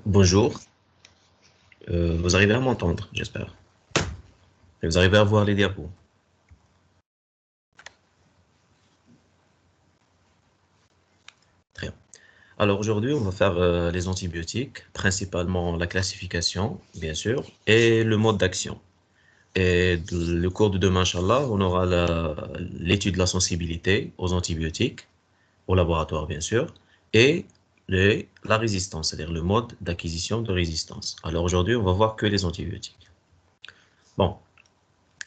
Bonjour. Vous arrivez à m'entendre, j'espère. Et vous arrivez à voir les diapos. Très bien. Alors aujourd'hui, on va faire les antibiotiques, principalement la classification, bien sûr, et le mode d'action. Et le cours de demain, Inch'Allah, on aura l'étude de la sensibilité aux antibiotiques, au laboratoire, bien sûr, et la résistance, c'est-à-dire le mode d'acquisition de résistance. Alors aujourd'hui, on va voir que les antibiotiques. Bon,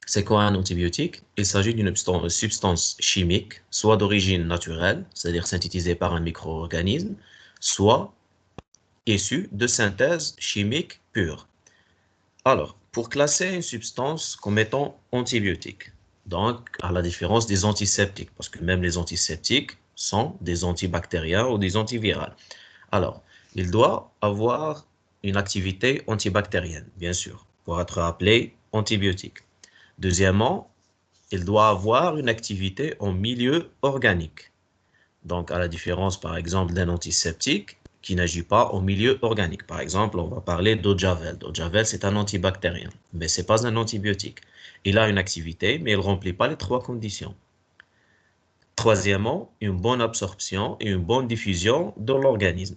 c'est quoi un antibiotique? Il s'agit d'une substance chimique, soit d'origine naturelle, c'est-à-dire synthétisée par un micro-organisme, soit issue de synthèse chimique pure. Alors, pour classer une substance comme étant antibiotique, donc à la différence des antiseptiques, parce que même les antiseptiques sont des antibactériens ou des antivirales. Alors, il doit avoir une activité antibactérienne, bien sûr, pour être appelé antibiotique. Deuxièmement, il doit avoir une activité en milieu organique. Donc, à la différence, par exemple, d'un antiseptique qui n'agit pas en milieu organique. Par exemple, on va parler d'eau de Javel. L'eau de Javel, c'est un antibactérien, mais ce n'est pas un antibiotique. Il a une activité, mais il ne remplit pas les trois conditions. Troisièmement, une bonne absorption et une bonne diffusion dans l'organisme.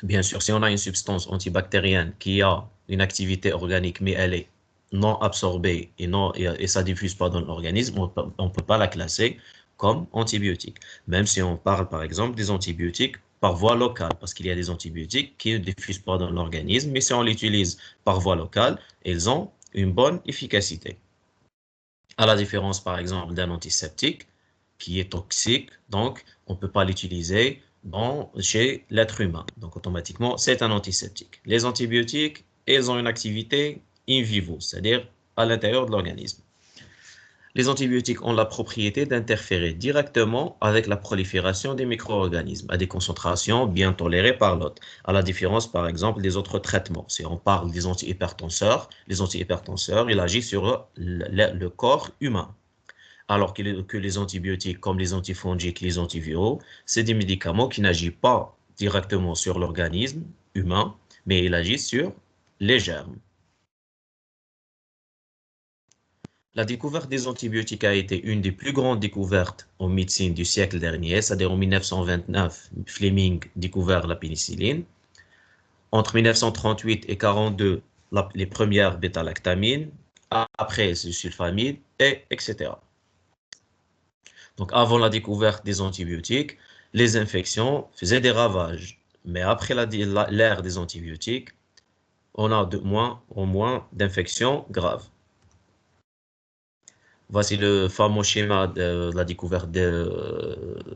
Bien sûr, si on a une substance antibactérienne qui a une activité organique, mais elle est non absorbée et ça ne diffuse pas dans l'organisme, on ne peut pas la classer comme antibiotique. Même si on parle, par exemple, des antibiotiques par voie locale, parce qu'il y a des antibiotiques qui ne diffusent pas dans l'organisme, mais si on l'utilise par voie locale, ils ont une bonne efficacité. À la différence, par exemple, d'un antiseptique qui est toxique, donc on ne peut pas l'utiliser chez l'être humain. Donc automatiquement, c'est un antiseptique. Les antibiotiques, ils ont une activité in vivo, c'est-à-dire à l'intérieur de l'organisme. Les antibiotiques ont la propriété d'interférer directement avec la prolifération des micro-organismes à des concentrations bien tolérées par l'hôte, à la différence par exemple des autres traitements. Si on parle des antihypertenseurs, les antihypertenseurs, ils agissent sur le corps humain. Alors que les antibiotiques, comme les antifongiques, les antiviraux, c'est des médicaments qui n'agissent pas directement sur l'organisme humain, mais ils agissent sur les germes. La découverte des antibiotiques a été une des plus grandes découvertes en médecine du siècle dernier, c'est-à-dire en 1929, Fleming découvert la pénicilline. Entre 1938 et 1942, les premières bêta-lactamines, après le sulfamide, etc. Donc avant la découverte des antibiotiques, les infections faisaient des ravages. Mais après l'ère des antibiotiques, on a de moins en moins d'infections graves. Voici le fameux schéma de la découverte de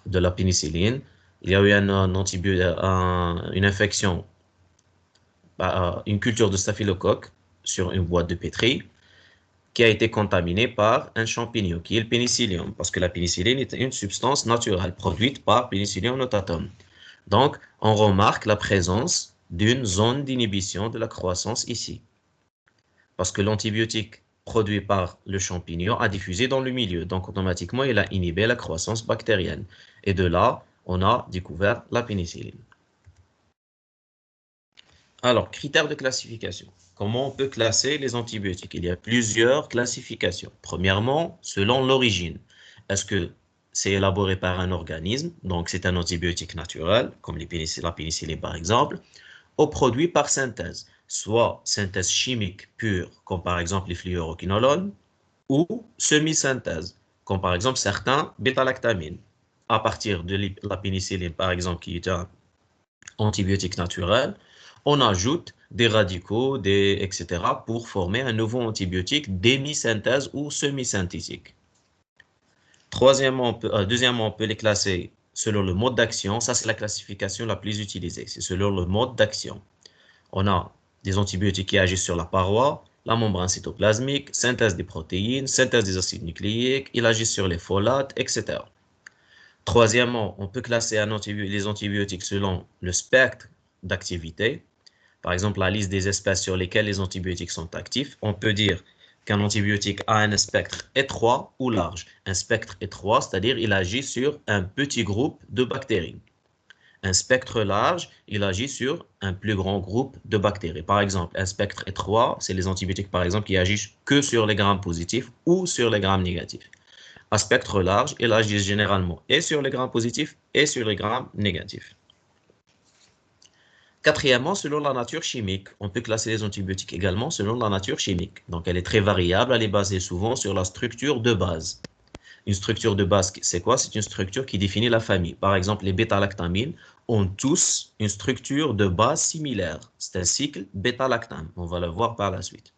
la pénicilline. Il y a eu une infection, une culture de staphylocoque sur une boîte de pétri qui a été contaminée par un champignon, qui est le pénicillium, parce que la pénicilline est une substance naturelle produite par Penicillium notatum. Donc, on remarque la présence d'une zone d'inhibition de la croissance ici, parce que l'antibiotique produit par le champignon a diffusé dans le milieu, donc automatiquement, il a inhibé la croissance bactérienne. Et de là, on a découvert la pénicilline. Alors, critères de classification. Comment on peut classer les antibiotiques? Il y a plusieurs classifications. Premièrement, selon l'origine. Est-ce que c'est élaboré par un organisme, donc c'est un antibiotique naturel, comme la pénicilline par exemple, ou produit par synthèse, soit synthèse chimique pure, comme par exemple les fluoroquinolones, ou semi-synthèse, comme par exemple certains bêta-lactamines, à partir de la pénicilline par exemple, qui est un antibiotique naturel, on ajoute des radicaux, etc. pour former un nouveau antibiotique demi-synthèse ou semi-synthétique. Deuxièmement, on peut les classer selon le mode d'action. Ça, c'est la classification la plus utilisée. C'est selon le mode d'action. On a des antibiotiques qui agissent sur la paroi, la membrane cytoplasmique, synthèse des protéines, synthèse des acides nucléiques, ils agissent sur les folates, etc. Troisièmement, on peut classer les antibiotiques selon le spectre d'activité. Par exemple, la liste des espèces sur lesquelles les antibiotiques sont actifs. On peut dire qu'un antibiotique a un spectre étroit ou large. Un spectre étroit, c'est-à-dire il agit sur un petit groupe de bactéries. Un spectre large, il agit sur un plus grand groupe de bactéries. Par exemple, un spectre étroit, c'est les antibiotiques, par exemple, qui agissent que sur les grammes positifs ou sur les grammes négatifs. Un spectre large, il agit généralement et sur les grammes positifs et sur les grammes négatifs. Quatrièmement, selon la nature chimique, on peut classer les antibiotiques également selon la nature chimique. Donc, elle est très variable, elle est basée souvent sur la structure de base. Une structure de base, c'est quoi? C'est une structure qui définit la famille. Par exemple, les bêta-lactamines ont tous une structure de base similaire. C'est un cycle bêta-lactame. On va le voir par la suite.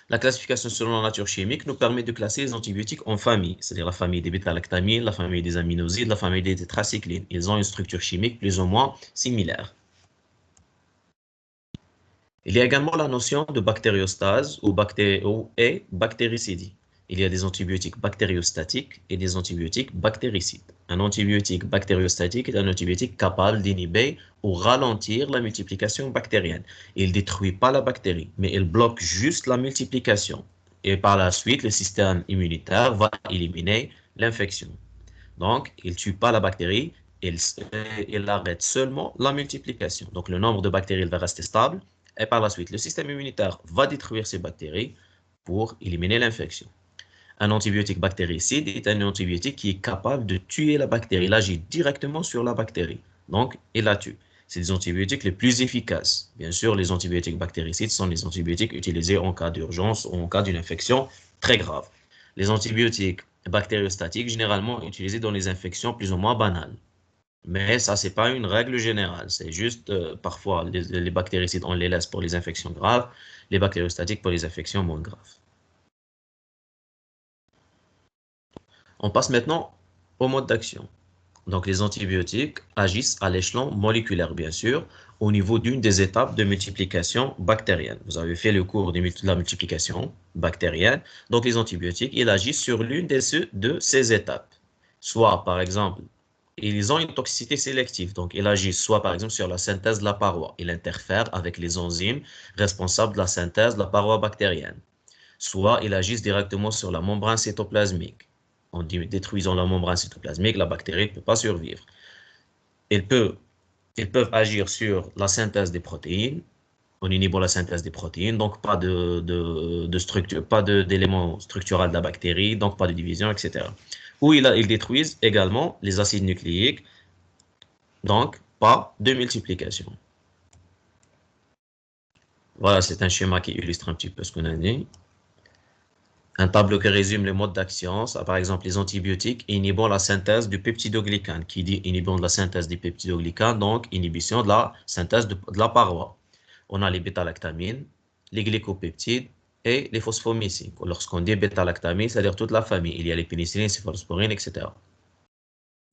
La classification selon la nature chimique nous permet de classer les antibiotiques en famille, c'est-à-dire la famille des bêta-lactamines, la famille des aminosides, la famille des tétracyclines. Ils ont une structure chimique plus ou moins similaire. Il y a également la notion de bactériostase et bactéricidie. Il y a des antibiotiques bactériostatiques et des antibiotiques bactéricides. Un antibiotique bactériostatique est un antibiotique capable d'inhiber ou ralentir la multiplication bactérienne. Il ne détruit pas la bactérie, mais il bloque juste la multiplication. Et par la suite, le système immunitaire va éliminer l'infection. Donc, il ne tue pas la bactérie, il arrête seulement la multiplication. Donc, le nombre de bactéries va rester stable. Et par la suite, le système immunitaire va détruire ces bactéries pour éliminer l'infection. Un antibiotique bactéricide est un antibiotique qui est capable de tuer la bactérie. Il agit directement sur la bactérie. Donc, il la tue. C'est les antibiotiques les plus efficaces. Bien sûr, les antibiotiques bactéricides sont les antibiotiques utilisés en cas d'urgence ou en cas d'une infection très grave. Les antibiotiques bactériostatiques, généralement utilisés dans les infections plus ou moins banales. Mais ça, c'est pas une règle générale. C'est juste, parfois, les bactéricides, on les laisse pour les infections graves, les bactériostatiques pour les infections moins graves. On passe maintenant au mode d'action. Donc, les antibiotiques agissent à l'échelon moléculaire, bien sûr, au niveau d'une des étapes de multiplication bactérienne. Vous avez fait le cours de la multiplication bactérienne. Donc, les antibiotiques, ils agissent sur l'une de ces étapes. Soit, par exemple, ils ont une toxicité sélective. Donc, ils agissent soit, par exemple, sur la synthèse de la paroi. Ils interfèrent avec les enzymes responsables de la synthèse de la paroi bactérienne. Soit, ils agissent directement sur la membrane cytoplasmique. En détruisant la membrane cytoplasmique, la bactérie ne peut pas survivre. Ils peuvent, ils peuvent agir sur la synthèse des protéines, en inhibant la synthèse des protéines, donc pas de structure, pas d'éléments structurels de la bactérie, donc pas de division, etc. Ou ils détruisent également les acides nucléiques, donc pas de multiplication. Voilà, c'est un schéma qui illustre un petit peu ce qu'on a dit. Un tableau qui résume les modes d'action, par exemple les antibiotiques inhibant la synthèse du peptidoglycane. Qui dit inhibant de la synthèse du peptidoglycane, donc inhibition de la synthèse de la paroi. On a les bêta-lactamines, les glycopeptides et les phosphomycines. Lorsqu'on dit bêta-lactamine, c'est-à-dire toute la famille. Il y a les pénicillines, céphalosporines, etc.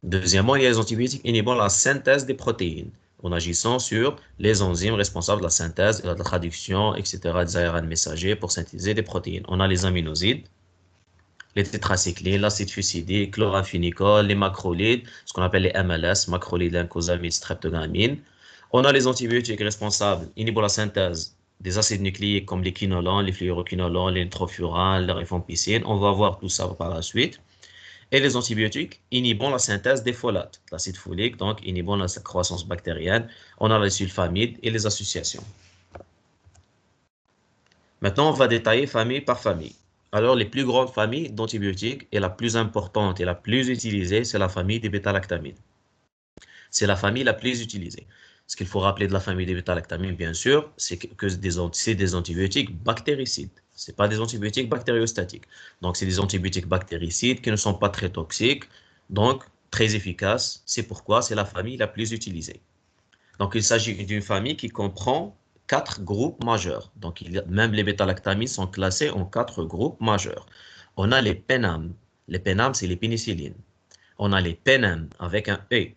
Deuxièmement, il y a les antibiotiques inhibant la synthèse des protéines, en agissant sur les enzymes responsables de la synthèse et de la traduction, etc., des ARN messagers pour synthétiser des protéines. On a les aminosides, les tétracyclines, l'acide fusidique, chloramphénicol, les macrolides, ce qu'on appelle les MLS, macrolides, lincosamides, streptogamines. On a les antibiotiques responsables inhibant la synthèse des acides nucléiques comme les quinolones, les fluoroquinolones, les nitrofurans, les rifampicines. On va voir tout ça par la suite. Et les antibiotiques inhibant la synthèse des folates, l'acide folique, donc inhibant la croissance bactérienne. On a les sulfamides et les associations. Maintenant, on va détailler famille par famille. Alors, les plus grandes familles d'antibiotiques et la plus importante et la plus utilisée, c'est la famille des bêta-lactamines. C'est la famille la plus utilisée. Ce qu'il faut rappeler de la famille des bêta-lactamines, bien sûr, c'est que c'est des antibiotiques bactéricides. Ce pas des antibiotiques bactériostatiques. Donc, c'est des antibiotiques bactéricides qui ne sont pas très toxiques, donc très efficaces. C'est pourquoi c'est la famille la plus utilisée. Donc, il s'agit d'une famille qui comprend 4 groupes majeurs. Donc, même les bêta-lactamines sont classés en 4 groupes majeurs. On a les PENAM. Les PENAM, c'est les pénicillines. On a les PENM avec un E.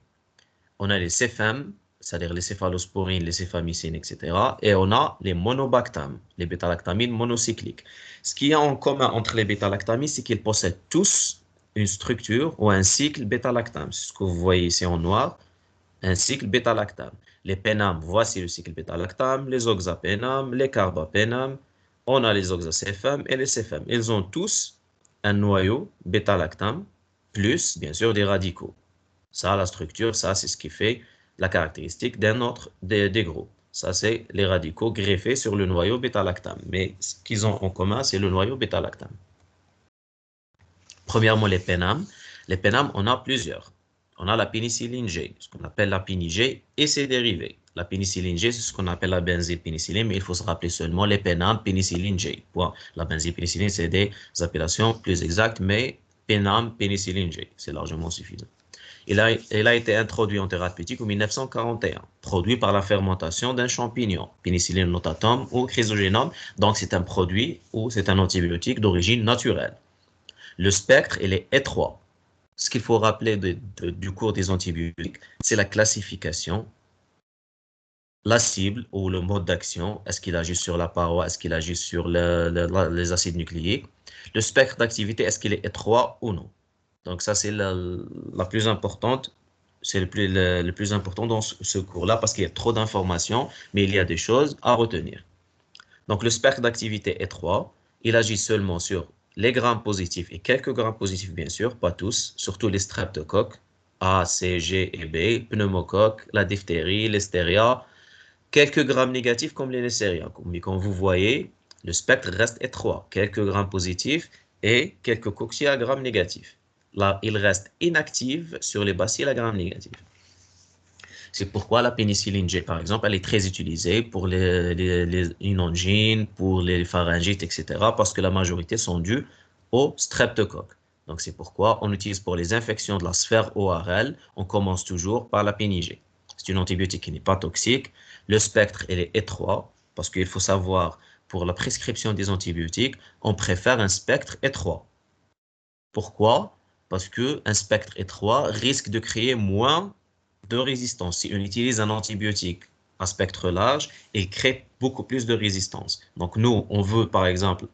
On a les CFM, c'est-à-dire les céphalosporines, les céphamycines, etc. Et on a les monobactam, les bêta-lactamines monocycliques. Ce qu'il y a en commun entre les bêta-lactamines, c'est qu'ils possèdent tous une structure ou un cycle bêta-lactam. C'est ce que vous voyez ici en noir, un cycle bêta-lactam. Les pénam, voici le cycle bêta-lactam, les oxapénam, les carbapénam, on a les oxacépham et les cépham. Ils ont tous un noyau bêta-lactam, plus bien sûr des radicaux. Ça, la structure, ça, c'est ce qui fait la caractéristique d'un autre des groupes. Ça, c'est les radicaux greffés sur le noyau bêta-lactame. Mais ce qu'ils ont en commun, c'est le noyau bêta-lactame. Premièrement, les pénames. Les pénames, on a plusieurs. On a la pénicilline G, ce qu'on appelle la péni-G et ses dérivés. La pénicilline G, c'est ce qu'on appelle la benzylpénicilline, mais il faut se rappeler seulement les pénames pénicilline G. Bon, la benzylpénicilline, c'est des appellations plus exactes, mais péname pénicilline G, c'est largement suffisant. Il a été introduit en thérapeutique en 1941, produit par la fermentation d'un champignon, Penicillium notatum ou Chrysogenum. Donc, c'est un produit ou c'est un antibiotique d'origine naturelle. Le spectre, il est étroit. Ce qu'il faut rappeler du cours des antibiotiques, c'est la classification, la cible ou le mode d'action. Est-ce qu'il agit sur la paroi? Est-ce qu'il agit sur les acides nucléiques? Le spectre d'activité, est-ce qu'il est étroit ou non? Donc ça, c'est la plus importante. C'est le plus important dans ce cours-là parce qu'il y a trop d'informations, mais il y a des choses à retenir. Donc le spectre d'activité étroit, il agit seulement sur les grammes positifs et quelques grammes positifs, bien sûr, pas tous, surtout les streptocoques, A, C, G et B, pneumocoques, la diphtérie, l'hystéria, quelques grammes négatifs comme les Neisseria. Mais comme vous voyez, le spectre reste étroit, quelques grammes positifs et quelques cocci à grammes négatifs. Là, il reste inactive sur les bacilles à grammes négatifs. C'est pourquoi la pénicilline G, par exemple, elle est très utilisée pour les angines, pour les pharyngites, etc. parce que la majorité sont dues au streptocoque. Donc, c'est pourquoi on utilise pour les infections de la sphère ORL, on commence toujours par la péni-G. C'est une antibiotique qui n'est pas toxique. Le spectre, il est étroit parce qu'il faut savoir, pour la prescription des antibiotiques, on préfère un spectre étroit. Pourquoi? Parce qu'un spectre étroit risque de créer moins de résistance. Si on utilise un antibiotique à spectre large, il crée beaucoup plus de résistance. Donc nous, on veut par exemple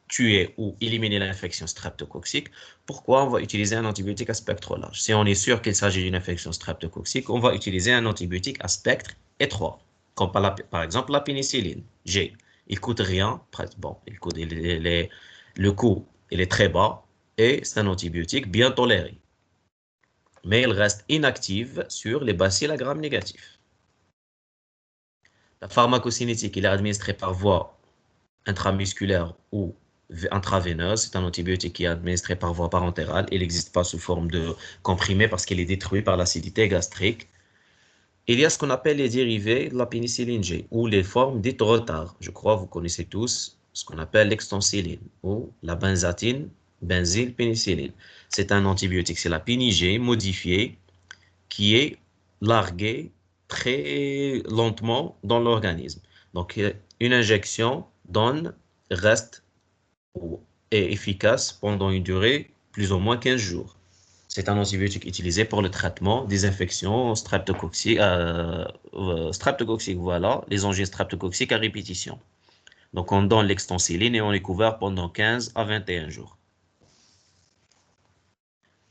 tuer ou éliminer l'infection streptococcique. Pourquoi on va utiliser un antibiotique à spectre large? Si on est sûr qu'il s'agit d'une infection streptococcique, on va utiliser un antibiotique à spectre étroit, comme par exemple la pénicilline G. Il coûte rien, bon, le coût il est très bas et c'est un antibiotique bien toléré. Mais il reste inactive sur les bacilles à grammes négatifs. La pharmacocinétique, il est administré par voie intramusculaire ou intraveineuse. C'est un antibiotique qui est administré par voie parentérale. Il n'existe pas sous forme de comprimé parce qu'il est détruit par l'acidité gastrique. Il y a ce qu'on appelle les dérivés de la pénicilline G ou les formes dites retard. Je crois que vous connaissez tous ce qu'on appelle l'extensiline ou la benzatine, benzylpénicilline. C'est un antibiotique, c'est la péni-G modifiée qui est larguée très lentement dans l'organisme. Donc, une injection reste ou est efficace pendant une durée plus ou moins 15 jours. C'est un antibiotique utilisé pour le traitement des infections streptococciques, voilà, les angines streptococciques à répétition. Donc, on donne l'extensiline et on est couvert pendant 15 à 21 jours.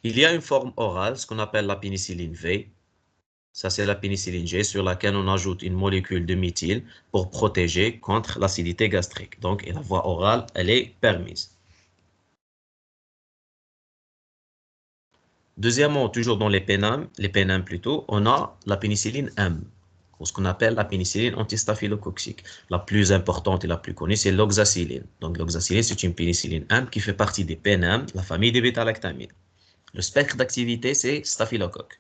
Il y a une forme orale, ce qu'on appelle la pénicilline V. Ça, c'est la pénicilline G sur laquelle on ajoute une molécule de méthyle pour protéger contre l'acidité gastrique. Donc, la voie orale, elle est permise. Deuxièmement, toujours dans les pénames plutôt, on a la pénicilline M, ou ce qu'on appelle la pénicilline antistaphylococcique. La plus importante et la plus connue, c'est l'oxacilline. Donc, l'oxacilline, c'est une pénicilline M qui fait partie des pénames, la famille des bêta-lactamines. Le spectre d'activité, c'est staphylocoque.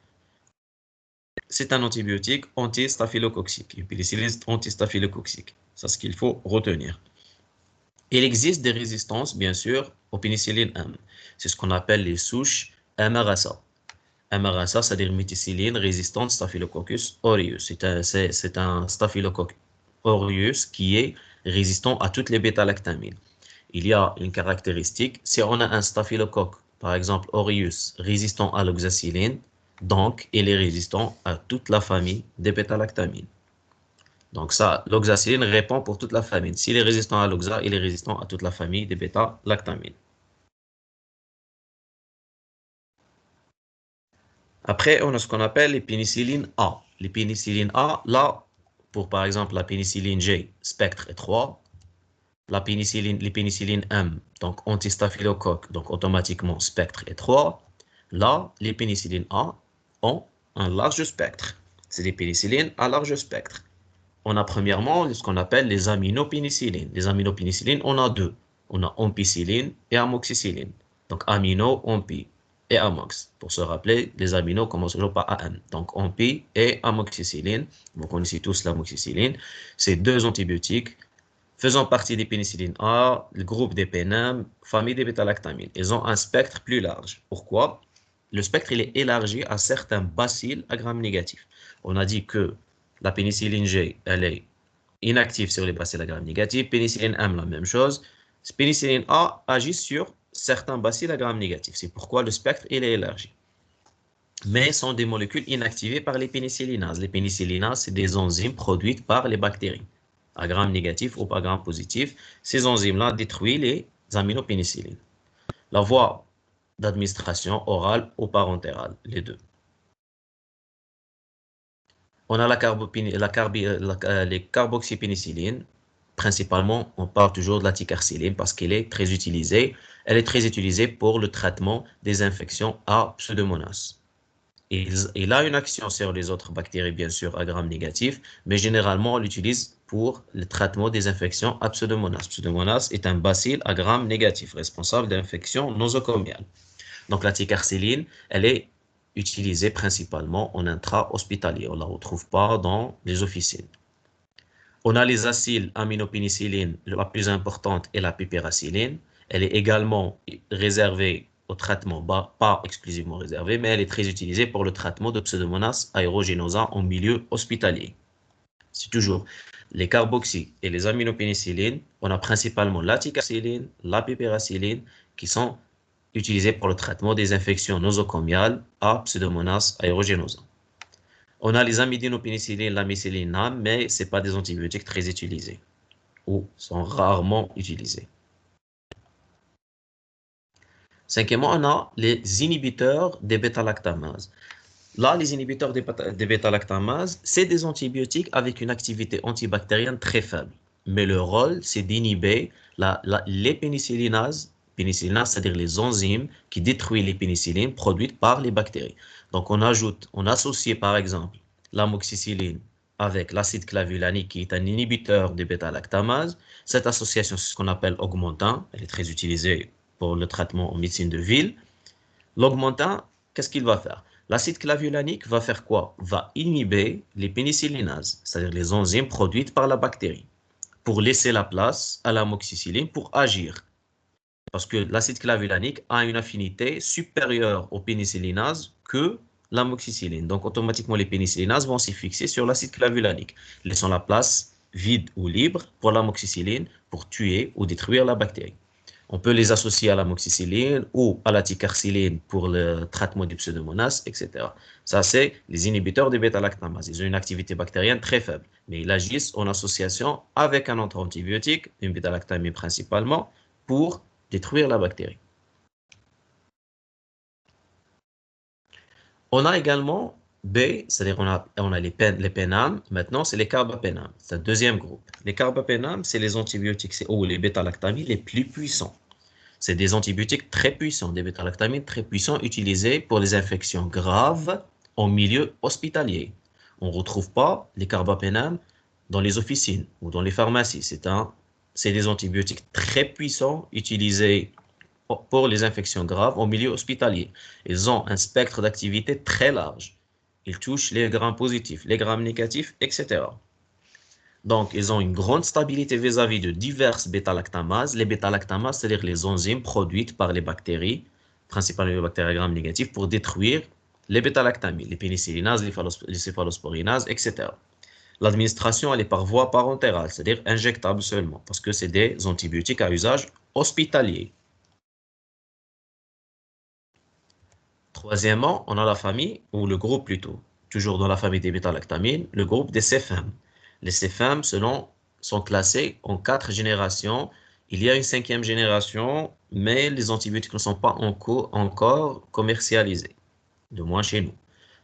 C'est un antibiotique antistaphylococcique, une pénicilline antistaphylococcique. C'est ce qu'il faut retenir. Il existe des résistances, bien sûr, aux pénicillines M. C'est ce qu'on appelle les souches MRSA. MRSA, c'est-à-dire méticilline résistante Staphylococcus aureus. C'est un staphylocoque aureus qui est résistant à toutes les bêta-lactamines. Il y a une caractéristique, si on a un staphylocoque, par exemple aureus, résistant à l'oxacilline, donc il est résistant à toute la famille des bêta-lactamines. Donc ça, l'oxacilline répond pour toute la famille. S'il est résistant à l'oxa, il est résistant à toute la famille des bêta-lactamines. Après, on a ce qu'on appelle les pénicillines A. Les pénicillines A, là, pour par exemple la pénicilline G, spectre étroit, les pénicillines M, donc antistaphylocoque, donc automatiquement spectre étroit. Là, les pénicillines A, ont un large spectre. C'est des pénicillines à large spectre. On a premièrement ce qu'on appelle les aminopénicillines. Les aminopénicillines, on a deux. On a ampicilline et amoxicilline. Donc amino, ampi et amox. Pour se rappeler, les aminos commencent toujours par AM. Donc ampi et amoxicilline. Vous connaissez tous l'amoxicilline. C'est deux antibiotiques faisant partie des pénicillines A, le groupe des pénams, famille des bêta-lactamines. Ils ont un spectre plus large. Pourquoi? Le spectre il est élargi à certains bacilles à gram négatif. On a dit que la pénicilline G, elle est inactive sur les bacilles à gram négatif. Pénicilline M, la même chose. Pénicilline A agit sur certains bacilles à gram négatif. C'est pourquoi le spectre il est élargi. Mais sont des molécules inactivées par les pénicillinases. Les pénicillinases, c'est des enzymes produites par les bactéries à gram négatif ou à gram positif. Ces enzymes-là détruisent les aminopénicillines. La voie d'administration orale ou parentérale, les deux. On a les carboxypénicillines. Principalement, on parle toujours de la ticarcilline parce qu'elle est très utilisée. Elle est très utilisée pour le traitement des infections à Pseudomonas. Il a une action sur les autres bactéries, bien sûr, à gram négatif, mais généralement, on l'utilise pour le traitement des infections à Pseudomonas. Pseudomonas est un bacille à gram négatif, responsable d'infections nosocomiales. Donc, la ticarcilline, elle est utilisée principalement en intra-hospitalier. On ne la retrouve pas dans les officines. On a les acyles aminopénicillines, la plus importante est la pipéracilline. Elle est également réservée au traitement, pas exclusivement réservée, mais elle est très utilisée pour le traitement de Pseudomonas aeruginosa en milieu hospitalier. C'est toujours les carboxy et les aminopénicillines. On a principalement la ticarcilline, la pipéracilline qui sont utilisées pour le traitement des infections nosocomiales à Pseudomonas aeruginosa. On a les amidinopénicillines, l'amicilline, mais ce n'est pas des antibiotiques très utilisés ou sont rarement utilisés. Cinquièmement, on a les inhibiteurs des bêta-lactamases. Là, les inhibiteurs des bêta-lactamases, c'est des antibiotiques avec une activité antibactérienne très faible. Mais le rôle, c'est d'inhiber les pénicillinases, c'est-à-dire les enzymes qui détruisent les pénicillines produites par les bactéries. Donc, on associe par exemple l'amoxicilline avec l'acide clavulanique qui est un inhibiteur des bêta-lactamases. Cette association, c'est ce qu'on appelle augmentin. Elle est très utilisée pour le traitement en médecine de ville. L'augmentin, qu'est-ce qu'il va faire? L'acide clavulanique va faire quoi? Va inhiber les pénicillinases, c'est-à-dire les enzymes produites par la bactérie, pour laisser la place à l'amoxicilline pour agir. Parce que l'acide clavulanique a une affinité supérieure aux pénicillinases que l'amoxicilline. Donc, automatiquement, les pénicillinases vont s'y fixer sur l'acide clavulanique, laissant la place vide ou libre pour l'amoxicilline pour tuer ou détruire la bactérie. On peut les associer à l'amoxicilline ou à la ticarcilline pour le traitement du Pseudomonas, etc. Ça, c'est les inhibiteurs des bêta-lactamases. Ils ont une activité bactérienne très faible, mais ils agissent en association avec un autre antibiotique, une bêta-lactamine principalement, pour détruire la bactérie. On a également B, c'est-à-dire on a les pénames. Maintenant, c'est les carbapénames. C'est un deuxième groupe. Les carbapénames, c'est les antibiotiques ou les bêta-lactamines les plus puissants. C'est des antibiotiques très puissants, des bêta-lactamines très puissants utilisés pour les infections graves en milieu hospitalier. On ne retrouve pas les carbapénames dans les officines ou dans les pharmacies. C'est des antibiotiques très puissants utilisés pour les infections graves en milieu hospitalier. Ils ont un spectre d'activité très large. Ils touchent les grammes positifs, les grammes négatifs, etc. Donc, ils ont une grande stabilité vis-à-vis de diverses bêta-lactamases. Les bêta-lactamases, c'est-à-dire les enzymes produites par les bactéries, principalement les bactéries à gram négatif, pour détruire les bêta-lactamines, les pénicillinases, les céphalosporinases, etc. L'administration, elle est par voie parentérale, c'est-à-dire injectable seulement, parce que c'est des antibiotiques à usage hospitalier. Troisièmement, on a la famille, ou le groupe plutôt, toujours dans la famille des bêta-lactamines, le groupe des CFM. Les CFM, sont classés en 4 générations. Il y a une 5e génération, mais les antibiotiques ne sont pas encore commercialisés, de moins chez nous.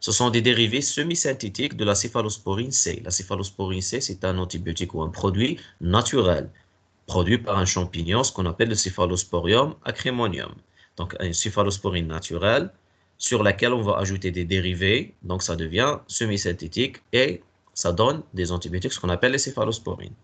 Ce sont des dérivés semi-synthétiques de la céphalosporine C. La céphalosporine C, c'est un antibiotique ou un produit naturel, produit par un champignon, ce qu'on appelle le Cephalosporium acremonium. Donc, une céphalosporine naturelle, sur laquelle on va ajouter des dérivés, donc ça devient semi-synthétique et ça donne des antibiotiques, ce qu'on appelle les céphalosporines.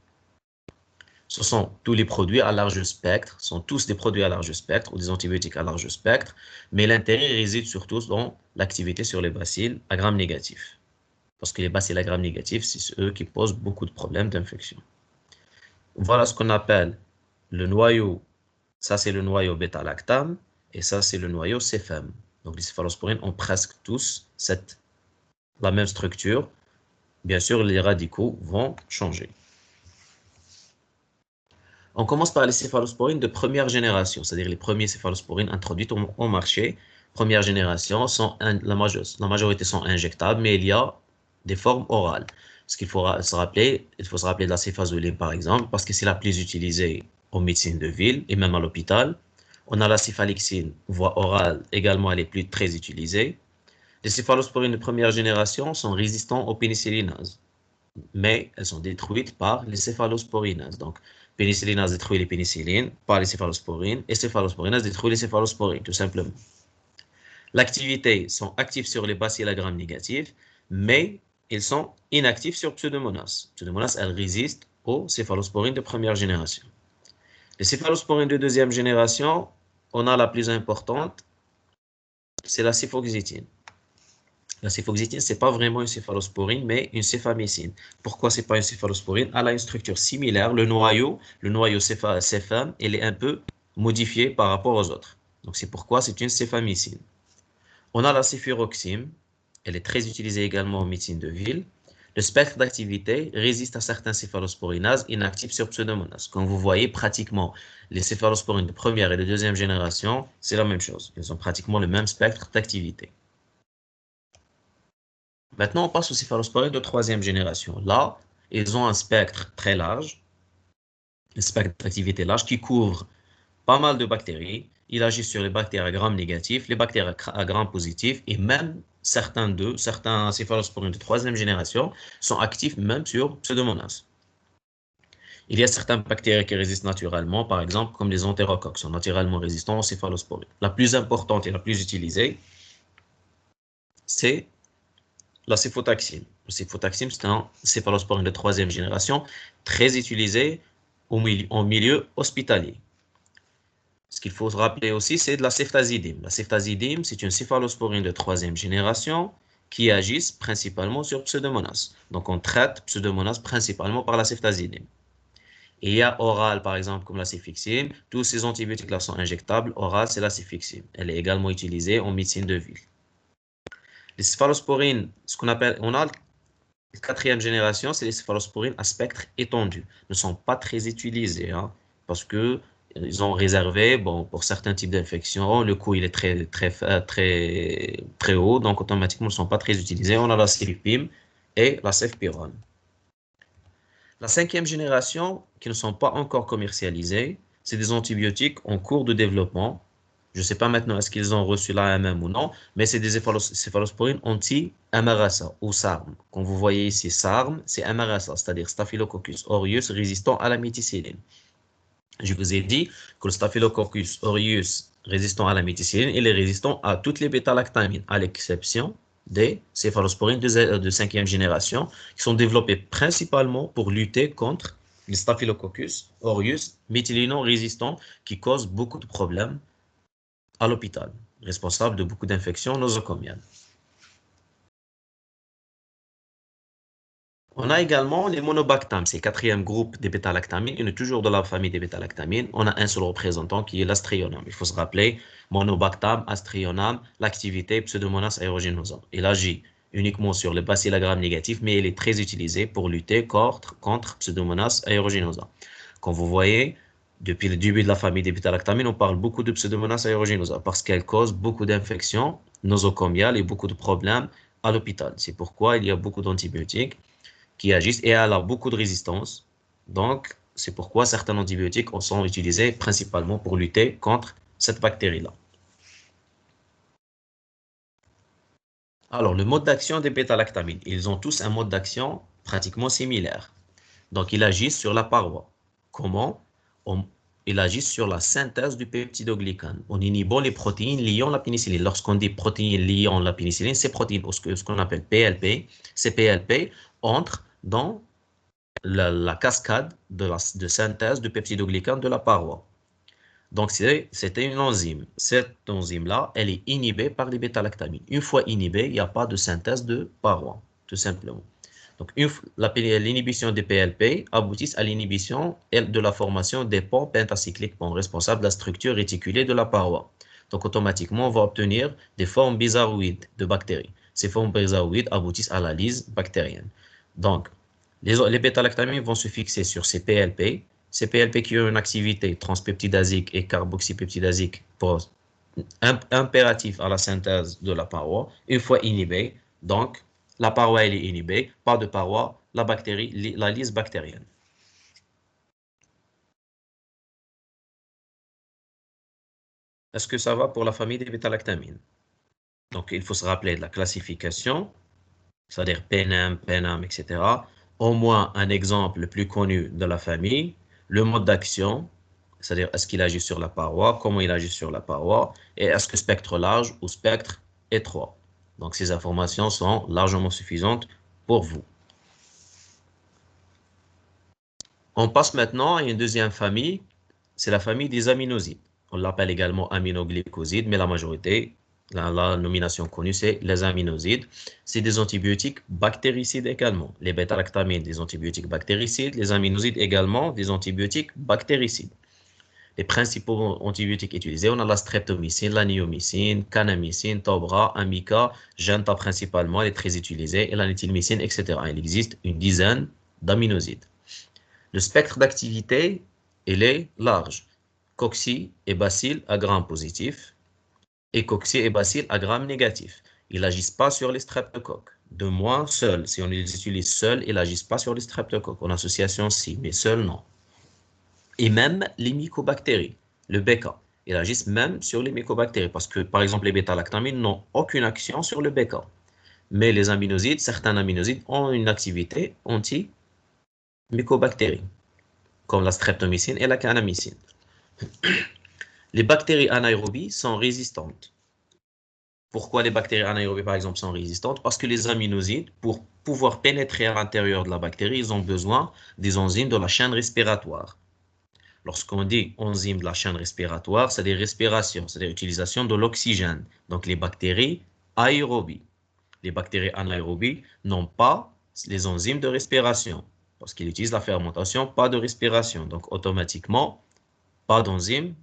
Ce sont tous les produits à large spectre, sont tous des produits à large spectre ou des antibiotiques à large spectre, mais l'intérêt réside surtout dans l'activité sur les bacilles à gram négatif. Parce que les bacilles à gram négatif, c'est eux qui posent beaucoup de problèmes d'infection. Voilà ce qu'on appelle le noyau. Ça, c'est le noyau bêta-lactam et ça, c'est le noyau céphem. Donc, les céphalosporines ont presque tous la même structure. Bien sûr, les radicaux vont changer. On commence par les céphalosporines de première génération, c'est-à-dire les premiers céphalosporines introduites au marché. Première génération, la majorité sont injectables, mais il y a des formes orales. Ce qu'il faut se rappeler, il faut se rappeler de la céphazolime par exemple, parce que c'est la plus utilisée en médecine de ville et même à l'hôpital. On a la céphalexine, voie orale, également elle est plus très utilisée. Les céphalosporines de première génération sont résistants aux pénicillinases, mais elles sont détruites par les céphalosporinases. Donc, pénicillinase détruit les pénicillines par les céphalosporines et céphalosporinase détruit les céphalosporines, tout simplement. L'activité sont actifs sur les bacilles à gram négatifs, mais ils sont inactifs sur Pseudomonas. Pseudomonas, elle résiste aux céphalosporines de première génération. Les céphalosporines de deuxième génération, on a la plus importante, c'est la cefoxietine. La cefoxietine, ce n'est pas vraiment une céphalosporine, mais une céfamycine. Pourquoi ce n'est pas une céphalosporine? Elle a une structure similaire. Le noyau cépham, il est un peu modifié par rapport aux autres. Donc, c'est pourquoi c'est une céfamycine. On a la céfuroxime. Elle est très utilisée également en médecine de ville. Le spectre d'activité résiste à certains céphalosporinases inactifs sur Pseudomonas. Comme vous voyez, pratiquement, les céphalosporines de première et de deuxième génération, c'est la même chose. Ils ont pratiquement le même spectre d'activité. Maintenant, on passe aux céphalosporines de troisième génération. Là, ils ont un spectre très large, un spectre d'activité large qui couvre pas mal de bactéries. Il agit sur les bactéries à gram négatif, les bactéries à gram positif et même certains céphalosporines de troisième génération sont actifs même sur Pseudomonas. Il y a certaines bactéries qui résistent naturellement, par exemple comme les entérocoques, sont naturellement résistants aux céphalosporines. La plus importante et la plus utilisée, c'est la céfotaxime. Le céfotaxime, c'est un céphalosporine de troisième génération, très utilisé en milieu hospitalier. Ce qu'il faut se rappeler aussi, c'est de la ceftazidime. La ceftazidime, c'est une céphalosporine de troisième génération qui agissent principalement sur Pseudomonas. Donc, on traite Pseudomonas principalement par la ceftazidime. Et il y a oral, par exemple, comme la cefixime. Tous ces antibiotiques-là sont injectables. Oral, c'est la cefixime. Elle est également utilisée en médecine de ville. Les céphalosporines, ce qu'on appelle, on a la quatrième génération, c'est les céphalosporines à spectre étendu. Ne sont pas très utilisées, hein, parce que ils ont réservé, bon, pour certains types d'infections, le coût il est très haut, donc automatiquement ils ne sont pas très utilisés. On a la cefepime et la cefpirone. La cinquième génération, qui ne sont pas encore commercialisées, c'est des antibiotiques en cours de développement. Je ne sais pas maintenant est-ce qu'ils ont reçu l'AMM ou non, mais c'est des céphalosporines anti-MRSA ou SARM. Quand vous voyez ici SARM, c'est MRSA, c'est-à-dire Staphylococcus aureus résistant à la méticilline. Je vous ai dit que le Staphylococcus aureus résistant à la méticilline, il est résistant à toutes les bêta-lactamines, à l'exception des céphalosporines de cinquième génération, qui sont développées principalement pour lutter contre les Staphylococcus aureus méthylino-résistants qui causent beaucoup de problèmes à l'hôpital, responsable de beaucoup d'infections nosocomiales. On a également les monobactam, c'est le quatrième groupe des bêta-lactamines. Il est toujours de la famille des bêta-lactamines. On a un seul représentant qui est l'Astrionam. Il faut se rappeler, monobactam, Astrionam, l'activité Pseudomonas aeruginosa. Il agit uniquement sur le bacille à gram négatif, mais il est très utilisé pour lutter contre Pseudomonas aeruginosa. Comme vous voyez, depuis le début de la famille des bêta-lactamines, on parle beaucoup de Pseudomonas aeruginosa parce qu'elle cause beaucoup d'infections nosocomiales et beaucoup de problèmes à l'hôpital. C'est pourquoi il y a beaucoup d'antibiotiques qui agissent et elle a beaucoup de résistance. Donc, c'est pourquoi certains antibiotiques sont utilisés principalement pour lutter contre cette bactérie-là. Alors, le mode d'action des bêta-lactamines, ils ont tous un mode d'action pratiquement similaire. Donc, ils agissent sur la paroi. Comment? il agit sur la synthèse du peptidoglycane en inhibant les protéines liant la pénicilline. Lorsqu'on dit protéines liant la pénicilline, ces protéines, ce qu'on appelle PLP, ces PLP entrent dans la cascade de synthèse du peptidoglycane de la paroi. Donc, c'était une enzyme. Cette enzyme-là, elle est inhibée par les bêta-lactamines. Une fois inhibée, il n'y a pas de synthèse de paroi, tout simplement. Donc, l'inhibition des PLP aboutit à l'inhibition de la formation des ponts pentacycliques, ponts responsables de la structure réticulée de la paroi. Donc, automatiquement, on va obtenir des formes bizarroïdes de bactéries. Ces formes bizarroïdes aboutissent à la lyse bactérienne. Donc, les bêta-lactamines vont se fixer sur ces PLP. Ces PLP qui ont une activité transpeptidasique et carboxypeptidasique impératif à la synthèse de la paroi. Une fois inhibée, donc, la paroi elle est inhibée, pas de paroi, la bactérie, la lyse bactérienne. Est-ce que ça va pour la famille des bêta-lactamines? Donc, il faut se rappeler de la classification, c'est-à-dire PNM, PNAM, etc. Au moins un exemple le plus connu de la famille, le mode d'action, c'est-à-dire est-ce qu'il agit sur la paroi, comment il agit sur la paroi, et est-ce que spectre large ou spectre étroit. Donc, ces informations sont largement suffisantes pour vous. On passe maintenant à une deuxième famille, c'est la famille des aminosides. On l'appelle également aminoglycosides, mais la majorité, la nomination connue, c'est les aminosides. C'est des antibiotiques bactéricides également. Les bêta-lactamines, des antibiotiques bactéricides, les aminosides également, des antibiotiques bactéricides. Les principaux antibiotiques utilisés, on a la streptomycine, la niomycine, kanamycine, tobra, amica, genta principalement, elle est très utilisée, et la nitylmycine, etc. Il existe une dizaine d'aminosides. Le spectre d'activité, il est large. Cocci et bacille à gram positif et cocci et bacille à gram négatif. Ils n'agissent pas sur les streptocoques. De moins, seuls. Si on les utilise seuls, ils n'agissent pas sur les streptocoques. En association, si, mais seuls, non. Et même les mycobactéries, le BK. Ils agissent même sur les mycobactéries parce que, par exemple, les bêta-lactamines n'ont aucune action sur le BK. Mais les aminosides, certains aminosides ont une activité anti-mycobactérie, comme la streptomycine et la kanamycine. Les bactéries anaérobies sont résistantes. Pourquoi les bactéries anaérobies, par exemple, sont résistantes? Parce que les aminosides, pour pouvoir pénétrer à l'intérieur de la bactérie, ils ont besoin des enzymes de la chaîne respiratoire. Lorsqu'on dit enzymes de la chaîne respiratoire, c'est des respirations, c'est-à-dire l'utilisation de l'oxygène. Donc les bactéries aérobies. Les bactéries anaérobies n'ont pas les enzymes de respiration. Parce qu'ils utilisent la fermentation, pas de respiration. Donc automatiquement, pas d'enzymes.